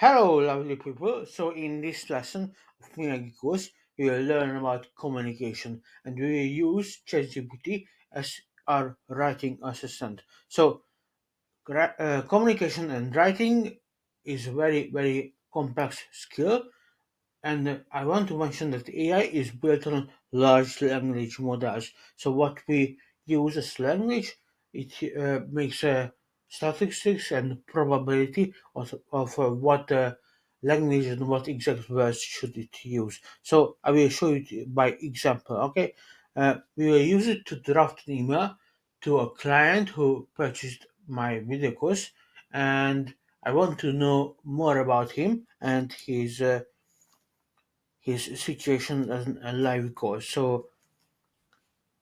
Hello, lovely people. So, in this lesson of Miyagi course, we will learn about communication and we will use ChatGPT as our writing assistant. So, communication and writing is a very complex skill, and I want to mention that AI is built on large language models. So what we use as language, it makes statistics and probability of what language and what exact words should it use. So I will show you by example. Okay, we will use it to draft an email to a client who purchased my video course, and I want to know more about him and his situation as a live coach. So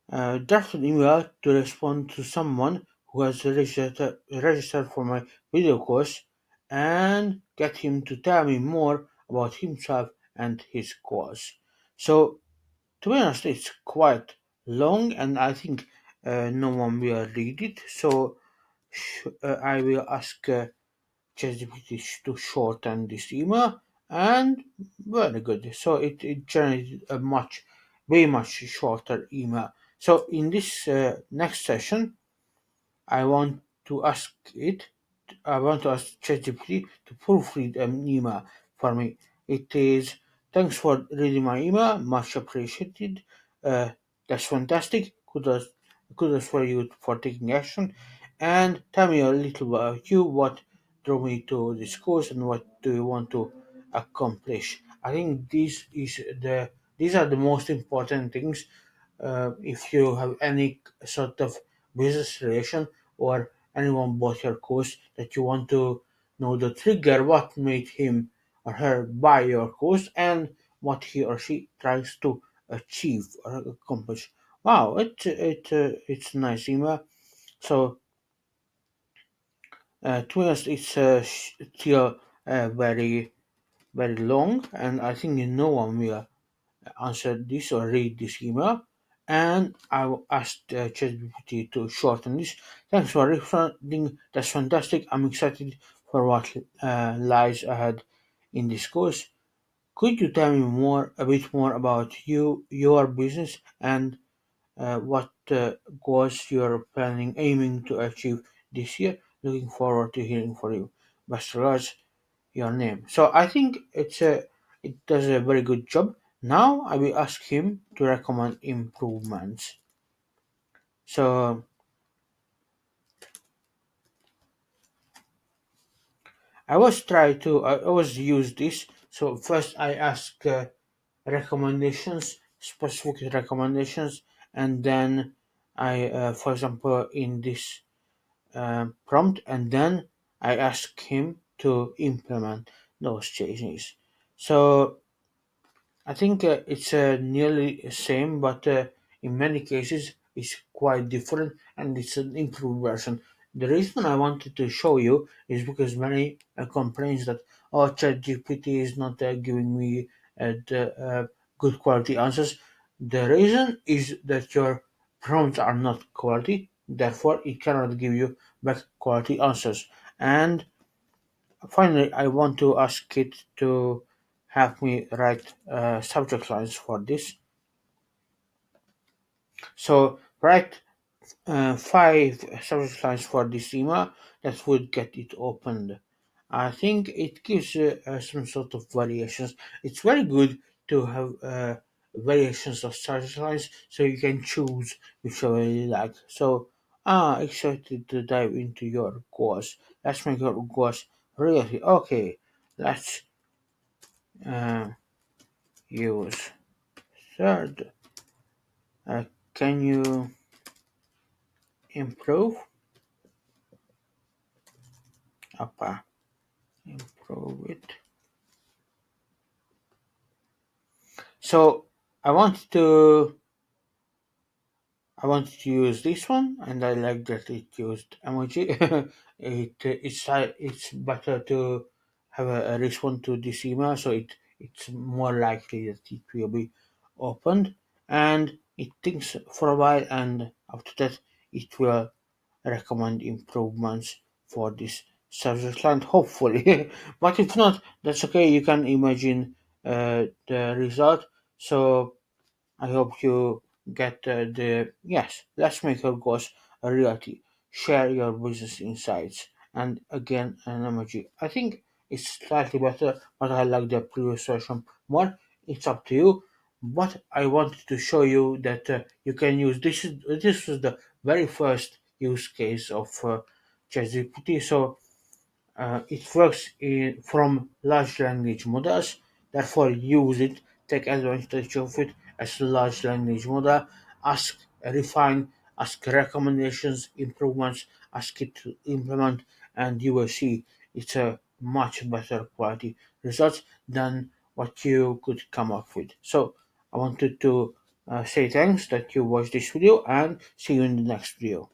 draft an email to respond to someone who has registered for my video course and get him to tell me more about himself and his course. So to be honest, it's quite long and I think no one will read it. So I will ask ChatGPT to shorten this email, and very good. So it generated a way much shorter email. So in this next session, I want to ask it. I want to ask ChatGPT to proofread an email for me. It is thanks for reading my email, much appreciated. Uh, that's fantastic. Kudos for you for taking action. And tell me a little about you. What drew me to this course, and what do you want to accomplish? I think these are the most important things if you have any sort of business relation or anyone bought your course that you want to know the trigger, what made him or her buy your course, and what he or she tries to achieve or accomplish. Wow, it's a nice email. So to be honest, it's still very long, and I think no one will answer this or read this email, and I will ask ChatGPT to shorten this. Thanks for responding. That's fantastic. I'm excited for what lies ahead in this course. Could you tell me a bit more about your business, and what goals you're aiming to achieve this year? Looking forward to hearing from you. Best regards, your name. So I think it does a very good job. Now I will ask him to recommend improvements. So I always use this. So first I ask recommendations, specific recommendations, and then for example, in this prompt, and then I ask him to implement those changes. So I think it's nearly the same, but in many cases it's quite different and it's an improved version. The reason I wanted to show you is because many complaints that ChatGPT is not giving me good quality answers. The reason is that your prompts are not quality, therefore it cannot give you back quality answers. And finally, I want to ask it to help me write subject lines for this. So write five subject lines for this email that would get it opened. I think it gives some sort of variations. It's very good to have variations of subject lines so you can choose whichever you like. So, excited to dive into your course. Let's make your course reality. Okay, let's uh, use third. Uh, can you improve? Upper, improve it. So I want to I wanted to use this one, and I like that it used emoji. It's better to have a response to this email, so it's more likely that it will be opened, and it thinks for a while, and after that it will recommend improvements for this subject line, hopefully. But if not, that's okay. You can imagine the result. So I hope you get the yes. Let's make your goals a reality. Share your business insights, and again an emoji. I think it's slightly better, but I like the previous version more. It's up to you. But I wanted to show you that you can use this. This was the very first use case of ChatGPT. So it works from large language models, therefore use it, take advantage of it as a large language model, ask, refine, ask recommendations, improvements, ask it to implement, and you will see it's a much better quality results than what you could come up with. So I wanted to say thanks that you watched this video and see you in the next video.